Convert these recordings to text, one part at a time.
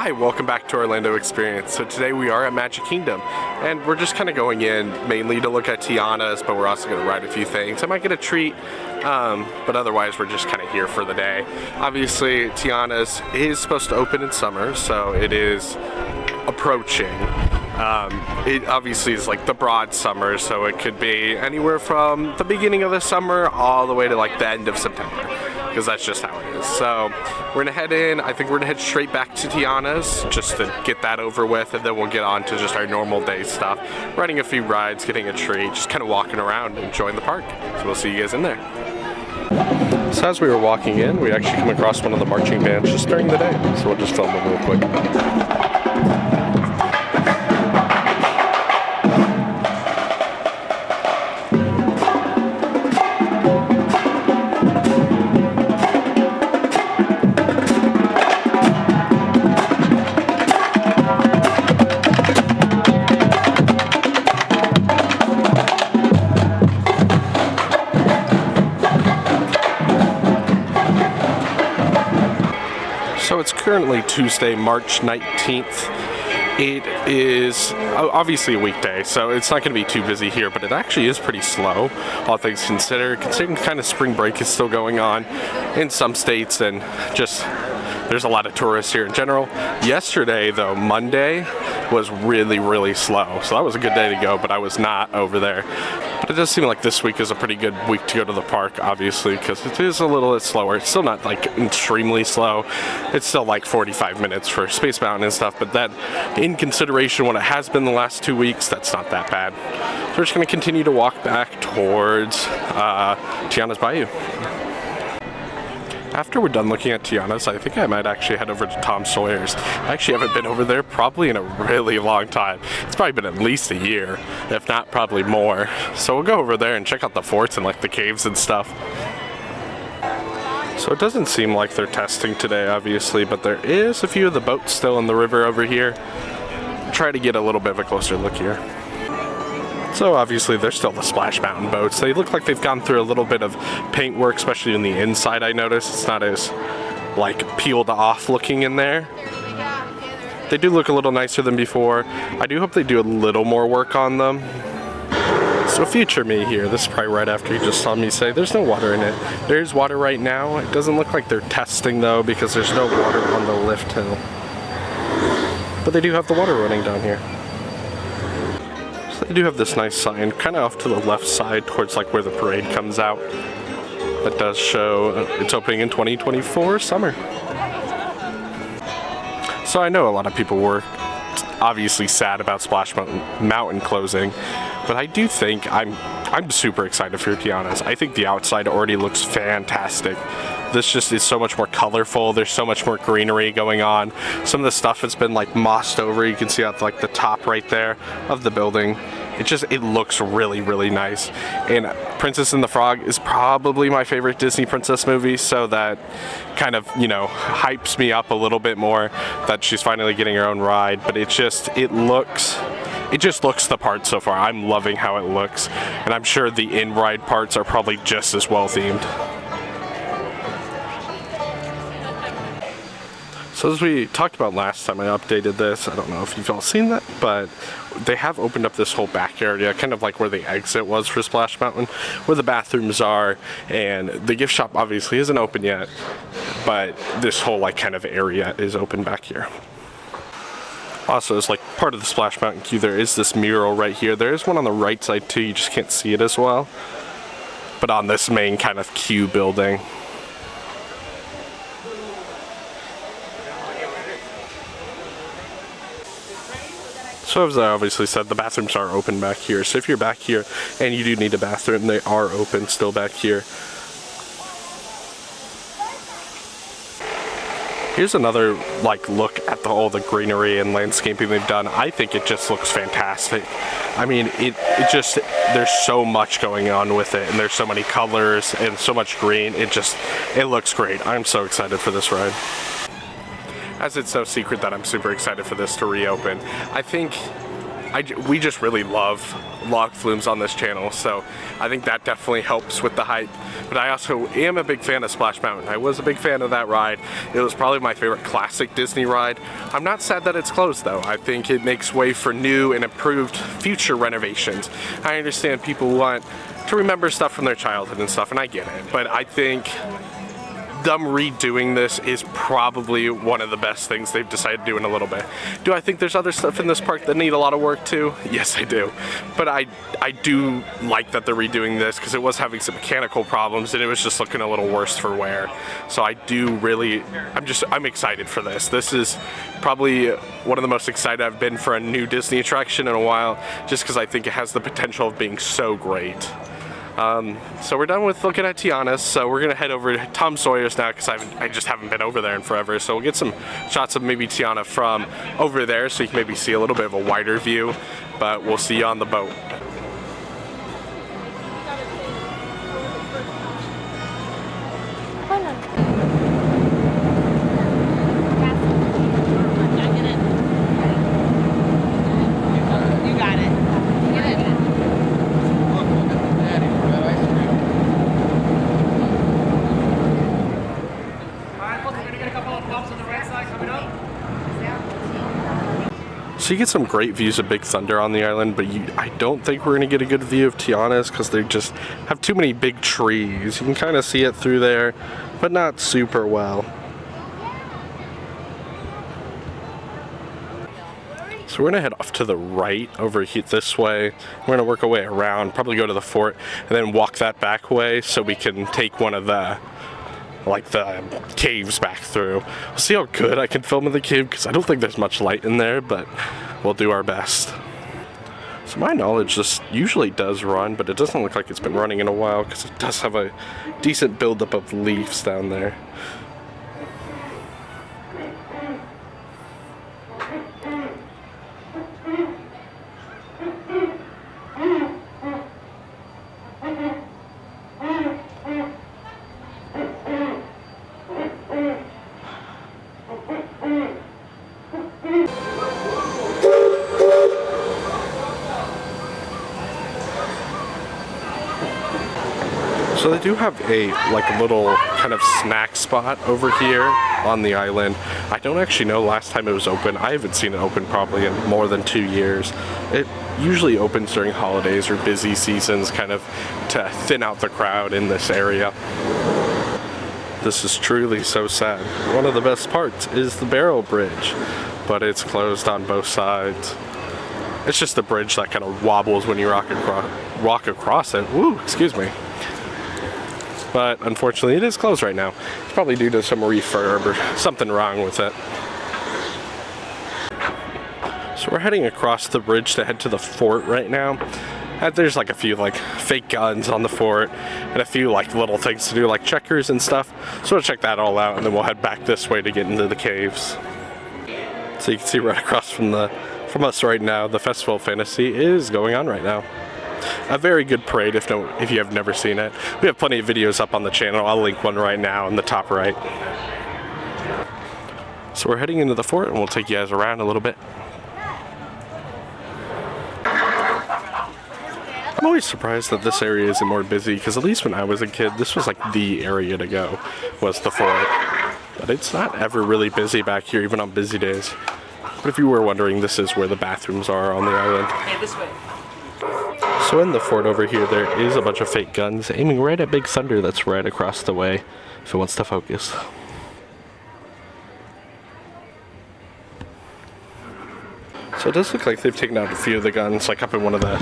Hi, welcome back to Orlando Experience. So today we are at Magic Kingdom, and we're just kind of going in mainly to look at Tiana's, but we're also going to ride a few things. I might get a treat, but otherwise we're just kind of here for the day. Obviously, Tiana's is supposed to open in summer, so it is approaching. It obviously is like the broad summer, so it could be anywhere from the beginning of the summer all the way to like the end of September, because that's just how it is. So we're gonna head in. I think we're gonna head straight back to Tiana's just to get that over with, and then we'll get on to just our normal day stuff, riding a few rides, getting a treat, just kind of walking around, enjoying the park. So we'll see you guys in there. So as we were walking in, we actually come across one of the marching bands just during the day, so we'll just film them real quick. So it's currently Tuesday, March 19th. It is obviously a weekday, so it's not going to be too busy here, but it actually is pretty slow, all things considered, considering kind of spring break is still going on in some states, and just there's a lot of tourists here in general. Yesterday, though, Monday, was really slow, so that was a good day to go, but I was not over there. But it does seem like this week is a pretty good week to go to the park, obviously, because it is a little bit slower. It's still not like extremely slow. It's still like 45 minutes for Space Mountain and stuff, but that, in consideration what it has been the last 2 weeks, that's not that bad. So we're just going to continue to walk back towards Tiana's Bayou. After we're done looking at Tiana's, I think I might actually head over to Sawyer's. I actually haven't been over there probably in a really long time. It's probably been at least a year, if not probably more. So we'll go over there and check out the forts and like the caves and stuff. So it doesn't seem like they're testing today, obviously, but there is a few of the boats still in the river over here. Try to get a little bit of a closer look here. So obviously they're still the Splash Mountain boats. They look like they've gone through a little bit of paint work, especially in the inside. I noticed it's not as like peeled off looking in there. They do look a little nicer than before. I do hope they do a little more work on them. So future me here, this is probably right after you just saw me say there's no water in it. There's water right now. It doesn't look like they're testing though, because there's no water on the lift hill. But they do have the water running down here. They do have this nice sign kind of off to the left side towards like where the parade comes out. That does show it's opening in 2024 summer. So I know a lot of people were obviously sad about Splash Mountain closing, but I do think I'm super excited for Tiana's. I think the outside already looks fantastic. This just is so much more colorful. There's so much more greenery going on. Some of the stuff has been like mossed over. You can see at like the top right there of the building. It looks really nice. And Princess and the Frog is probably my favorite Disney princess movie, so that kind of, you know, hypes me up a little bit more that she's finally getting her own ride. But it just looks the part so far. I'm loving how it looks, and I'm sure the in-ride parts are probably just as well themed. So as we talked about last time, I updated this. I don't know if you've all seen that, but they have opened up this whole back area, kind of like where the exit was for Splash Mountain, where the bathrooms are, and the gift shop obviously isn't open yet, but this whole like kind of area is open back here. Also, as like part of the Splash Mountain queue, there is this mural right here. There is one on the right side too, you just can't see it as well, but on this main kind of queue building. So as I obviously said, the bathrooms are open back here. So if you're back here and you do need a bathroom, they are open still back here. Here's another like look at all the greenery and landscaping they've done. I think it just looks fantastic. I mean, it just, there's so much going on with it, and there's so many colors and so much green. It looks great. I'm so excited for this ride. As it's no secret that I'm super excited for this to reopen. I think we just really love log flumes on this channel, so I think that definitely helps with the hype. But I also am a big fan of Splash Mountain. I was a big fan of that ride. It was probably my favorite classic Disney ride. I'm not sad that it's closed though. I think it makes way for new and improved future renovations. I understand people want to remember stuff from their childhood and stuff, and I get it, but I think them redoing this is probably one of the best things they've decided to do in a little bit. Do I think there's other stuff in this park that need a lot of work too? Yes, I do. But I do like that they're redoing this, because it was having some mechanical problems and it was just looking a little worse for wear. So I do really, I'm excited for this. This is probably one of the most excited I've been for a new Disney attraction in a while, just because I think it has the potential of being so great. So we're done with looking at Tiana's, so we're gonna head over to Tom Sawyer's now, because I just haven't been over there in forever. So we'll get some shots of maybe Tiana from over there, so you can maybe see a little bit of a wider view, but we'll see you on the boat. So you get some great views of Big Thunder on the island, but I don't think we're going to get a good view of Tiana's, because they just have too many big trees. You can kind of see it through there, but not super well. So we're going to head off to the right over here this way. We're going to work our way around, probably go to the fort, and then walk that back way so we can take one of the caves back through. We'll see how good I can film in the cave, because I don't think there's much light in there, but we'll do our best. So my knowledge, this usually does run, but it doesn't look like it's been running in a while, because it does have a decent buildup of leaves down there. So they do have a little kind of snack spot over here on the island. I don't actually know last time it was open. I haven't seen it open probably in more than 2 years. It usually opens during holidays or busy seasons, kind of to thin out the crowd in this area. This is truly so sad. One of the best parts is the barrel bridge, but it's closed on both sides. It's just the bridge that kind of wobbles when you walk across it. Woo, excuse me. But unfortunately it is closed right now. It's probably due to some refurb or something wrong with it. So we're heading across the bridge to head to the fort right now. There's a few fake guns on the fort and a few little things to do, like checkers and stuff. So we'll check that all out, and then we'll head back this way to get into the caves. So you can see right across from us right now, the Festival of Fantasy is going on right now. A very good parade if you have never seen it. We have plenty of videos up on the channel. I'll link one right now in the top right. So we're heading into the fort, and we'll take you guys around a little bit. I'm always surprised that this area isn't more busy, because at least when I was a kid, this was the area to go, was the fort. But it's not ever really busy back here, even on busy days. But if you were wondering, this is where the bathrooms are on the island. Okay, this way. So in the fort over here, there is a bunch of fake guns aiming right at Big Thunder that's right across the way, if it wants to focus. So it does look like they've taken out a few of the guns, up in one of the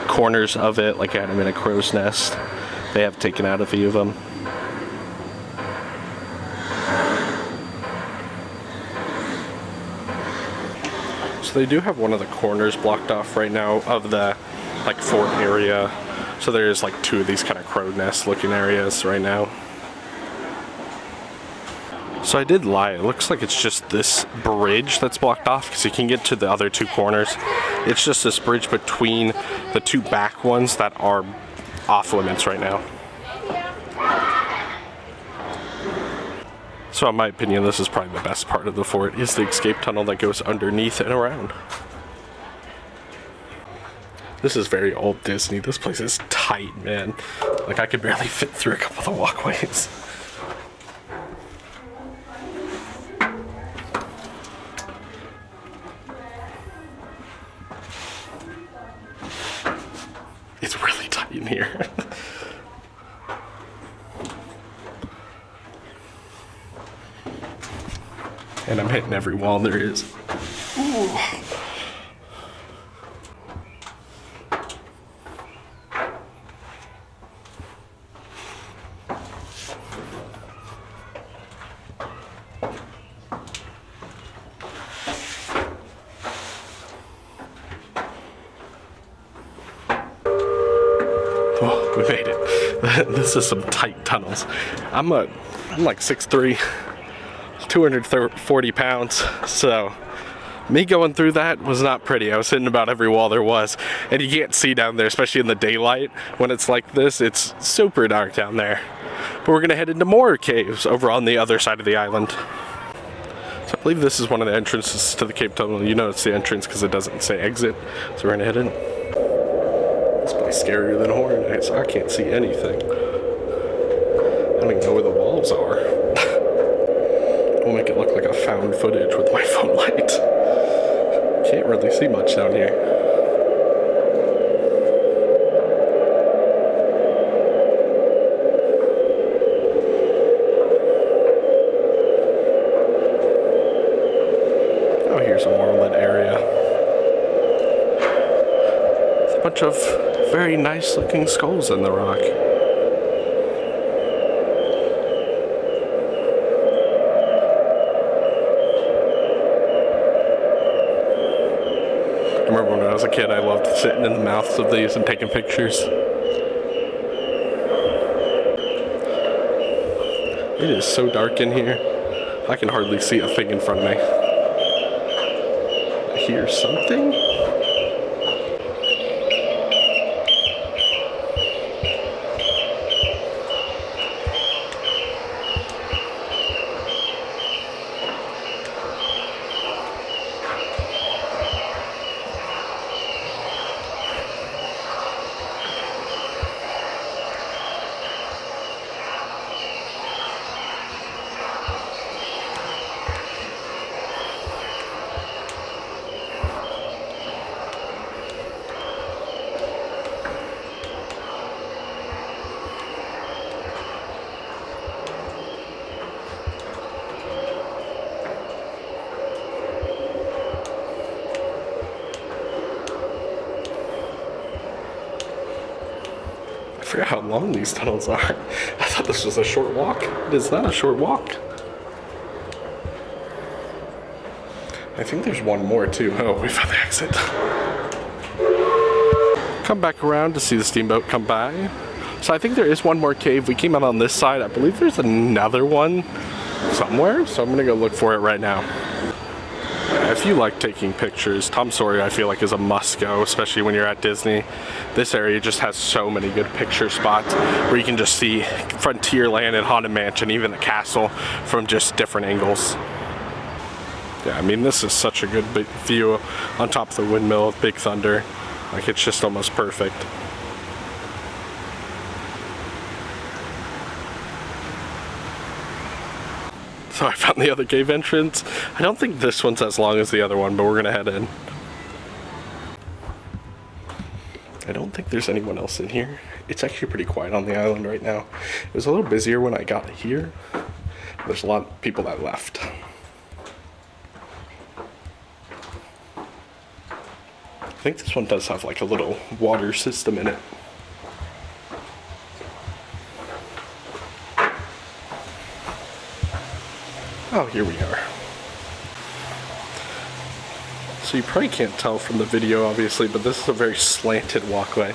corners of it, I had them in a crow's nest. They have taken out a few of them. So they do have one of the corners blocked off right now of the fort area. So there's two of these kind of crow nest looking areas right now. So I did lie, it looks like it's just this bridge that's blocked off, because you can get to the other two corners. It's just this bridge between the two back ones that are off limits right now. So in my opinion, this is probably the best part of the fort, is the escape tunnel that goes underneath and around. This is very old Disney. This place is tight, man. Like, I could barely fit through a couple of the walkways. It's really tight in here. And I'm hitting every wall there is. Ooh. Oh, we made it. This is some tight tunnels. I'm like 6'3", 240 pounds, so me going through that was not pretty. I was hitting about every wall there was, and you can't see down there, especially in the daylight. When it's like this, it's super dark down there. But we're gonna head into more caves over on the other side of the island. So I believe this is one of the entrances to the cave tunnel. You know it's the entrance because it doesn't say exit, so we're gonna head in. This place is scarier than Horror Nights. I can't see anything. I don't even know where the walls are. We'll make it look like a found footage with my phone light. Can't really see much down here. Oh, here's a more lit area. There's a bunch of very nice looking skulls in the rock. I remember when I was a kid, I loved sitting in the mouths of these and taking pictures. It is so dark in here, I can hardly see a thing in front of me. I hear something? I forgot how long these tunnels are. I thought this was a short walk. It is not a short walk. I think there's one more too. Oh, we found the exit. Come back around to see the steamboat come by. So I think there is one more cave. We came out on this side. I believe there's another one somewhere. So I'm gonna go look for it right now. If you like taking pictures, Tom Sawyer I feel like is a must go, especially when you're at Disney. This area just has so many good picture spots where you can just see Frontierland and Haunted Mansion, even the castle, from just different angles. Yeah, I mean, this is such a good view on top of the windmill of Big Thunder. Like, it's just almost perfect. So I found the other cave entrance. I don't think this one's as long as the other one, but we're gonna head in. I don't think there's anyone else in here. It's actually pretty quiet on the island right now. It was a little busier when I got here. There's a lot of people that left. I think this one does have like a little water system in it. Oh, here we are. So you probably can't tell from the video, obviously, but this is a very slanted walkway.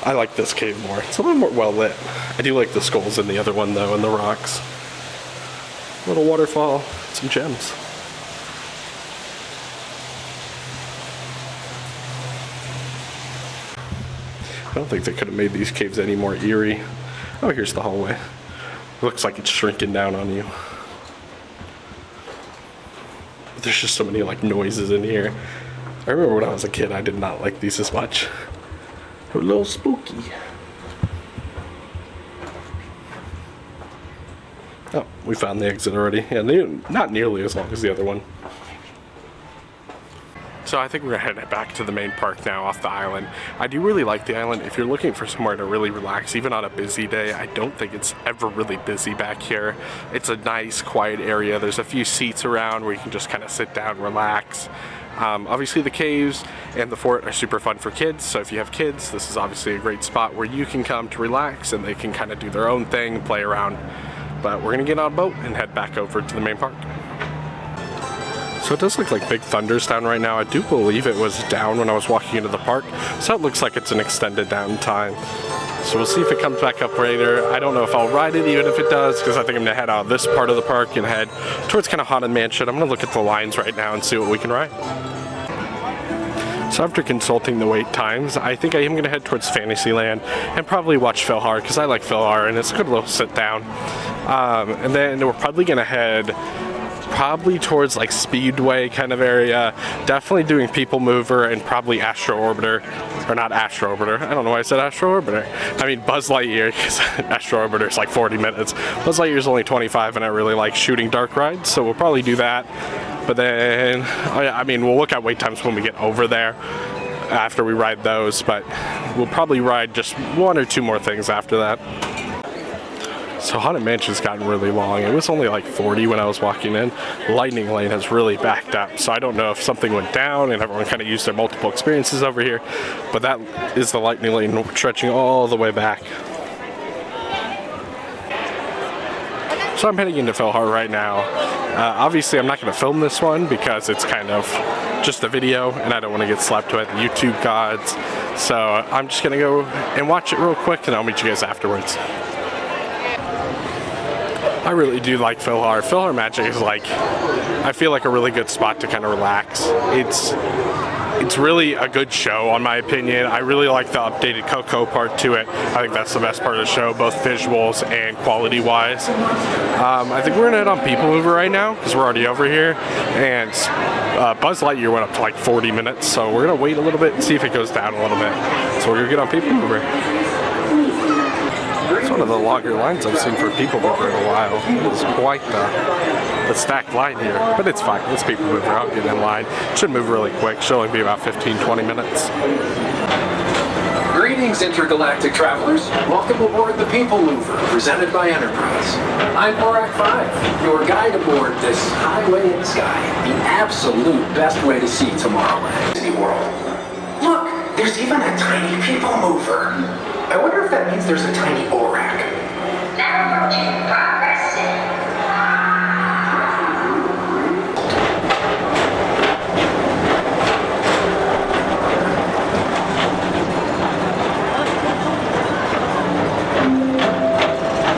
I like this cave more. It's a little more well lit. I do like the skulls in the other one though, and the rocks. Little waterfall, some gems. I don't think they could have made these caves any more eerie. Oh, here's the hallway. Looks like it's shrinking down on you. There's just so many like noises in here. I remember when I was a kid, I did not like these as much. They're a little spooky. Oh, we found the exit already. Yeah, not nearly as long as the other one. So I think we're gonna head back to the main park now off the island. I do really like the island. If you're looking for somewhere to really relax, even on a busy day, I don't think it's ever really busy back here. It's a nice, quiet area. There's a few seats around where you can just kind of sit down, relax. Obviously the caves and the fort are super fun for kids, so if you have kids, this is obviously a great spot where you can come to relax and they can kind of do their own thing, play around. But we're gonna get on a boat and head back over to the main park. So it does look like Big Thunder's down right now. I do believe it was down when I was walking into the park, so it looks like it's an extended downtime. So we'll see if it comes back up later. I don't know if I'll ride it even if it does, because I think I'm gonna head out of this part of the park and head towards kind of Haunted Mansion. I'm gonna look at the lines right now and see what we can ride. So after consulting the wait times, I think I am gonna head towards Fantasyland and probably watch Philhar, because I like Philhar and it's a good little sit down. And then we're probably gonna head towards like Speedway kind of area, definitely doing PeopleMover and probably Astro Orbiter, or not Astro Orbiter, I don't know why I said Astro Orbiter, I mean Buzz Lightyear, because Astro Orbiter is like 40 minutes, Buzz Lightyear is only 25 and I really like shooting dark rides, so we'll probably do that. But then, I mean, we'll look at wait times when we get over there after we ride those, but we'll probably ride just one or two more things after that. So Haunted Mansion's gotten really long. It was only like 40 when I was walking in. Lightning Lane has really backed up. So I don't know if something went down and everyone kind of used their multiple experiences over here. But that is the Lightning Lane stretching all the way back. So I'm heading into Philhar right now. Obviously I'm not going to film this one because it's kind of just a video and I don't want to get slapped by the YouTube gods. So I'm just going to go and watch it real quick and I'll meet you guys afterwards. I really do like Philhar. Philhar Magic is like, I feel like a really good spot to kind of relax. It's really a good show, on my opinion. I really like the updated Coco part to it. I think that's the best part of the show, both visuals and quality-wise. I think we're gonna head on PeopleMover right now, because we're already over here. And Buzz Lightyear went up to like 40 minutes, so we're gonna wait a little bit and see if it goes down a little bit. So we're gonna get on PeopleMover. It's one of the longer lines I've seen for PeopleMover in a while. It is quite the stacked line here, but it's fine. It's PeopleMover. I'll get in line. It should move really quick. Should only be about 15-20 minutes. Greetings, intergalactic travelers. Welcome aboard the PeopleMover, presented by Enterprise. I'm Borak 5, your guide aboard this highway in the sky, the absolute best way to see Tomorrowland. Disney World. Look, there's even a tiny PeopleMover. I wonder if that means there's a tiny Borak. Now approaching progress.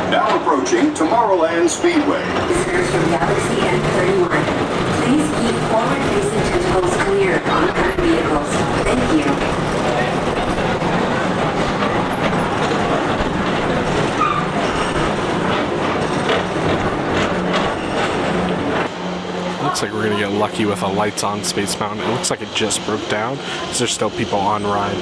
Now approaching Tomorrowland Speedway. Visitors from Galaxy N31. Please keep forward-facing tentacles clear of oncoming vehicles. Thank you. Looks like we're gonna get lucky with a lights on Space Mountain. It looks like it just broke down because there's still people on ride.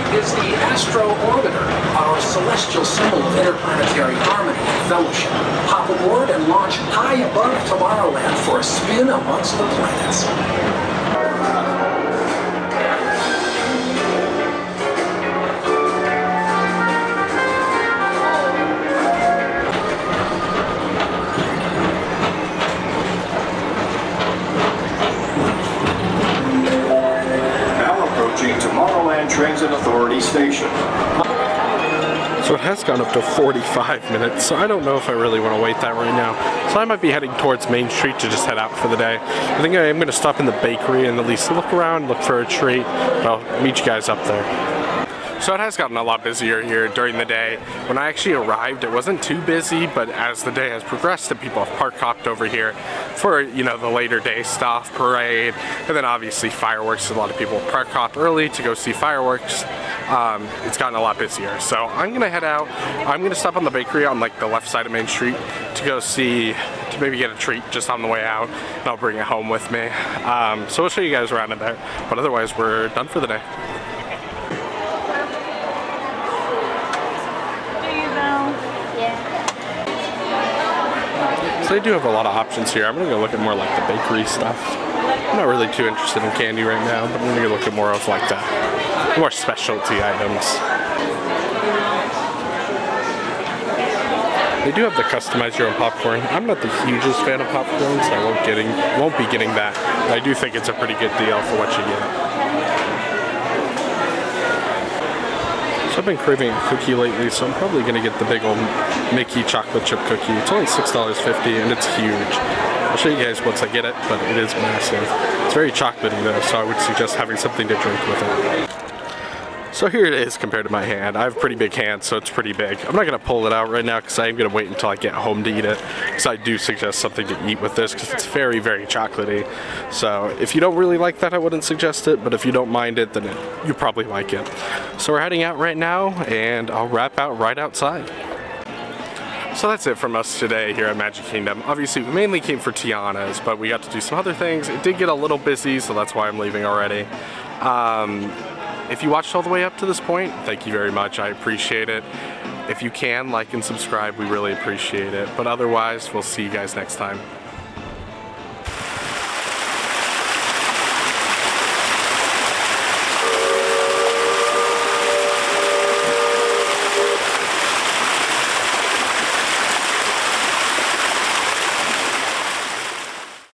Is the Astro Orbiter, our celestial symbol of interplanetary harmony and fellowship. Hop aboard and launch high above Tomorrowland for a spin amongst the planets. Tomorrowland Transit Authority Station. So it has gone up to 45 minutes, so I don't know if I really want to wait that right now. So I might be heading towards Main Street to just head out for the day. I think I am going to stop in the bakery and at least look around, look for a treat. I'll meet you guys up there. So it has gotten a lot busier here during the day. When I actually arrived, it wasn't too busy, but as the day has progressed and people have park hopped over here for, you know, the later day stuff, parade, and then obviously fireworks. A lot of people park hop early to go see fireworks. It's gotten a lot busier. So I'm gonna head out. I'm gonna stop on the bakery on like the left side of Main Street to go see, to maybe get a treat just on the way out, and I'll bring it home with me. So we'll show you guys around in there, but otherwise we're done for the day. So they do have a lot of options here. I'm gonna go look at more like the bakery stuff. I'm not really too interested in candy right now, but I'm gonna go look at more of like the more specialty items. They do have the customize your own popcorn. I'm not the hugest fan of popcorn, so I won't be getting that. But I do think it's a pretty good deal for what you get. I've been craving a cookie lately, so I'm probably going to get the big old Mickey chocolate chip cookie. It's only $6.50 and it's huge. I'll show you guys once I get it, but it is massive. It's very chocolatey though, so I would suggest having something to drink with it. So here it is compared to my hand. I have pretty big hands, so it's pretty big. I'm not going to pull it out right now because I am going to wait until I get home to eat it. Because I do suggest something to eat with this because it's very, very chocolatey. So if you don't really like that, I wouldn't suggest it. But if you don't mind it, then you probably like it. So we're heading out right now, and I'll wrap out right outside. So that's it from us today here at Magic Kingdom. Obviously, we mainly came for Tiana's, but we got to do some other things. It did get a little busy, so that's why I'm leaving already. If you watched all the way up to this point, thank you very much. I appreciate it. If you can, like and subscribe, we really appreciate it. But otherwise, we'll see you guys next time.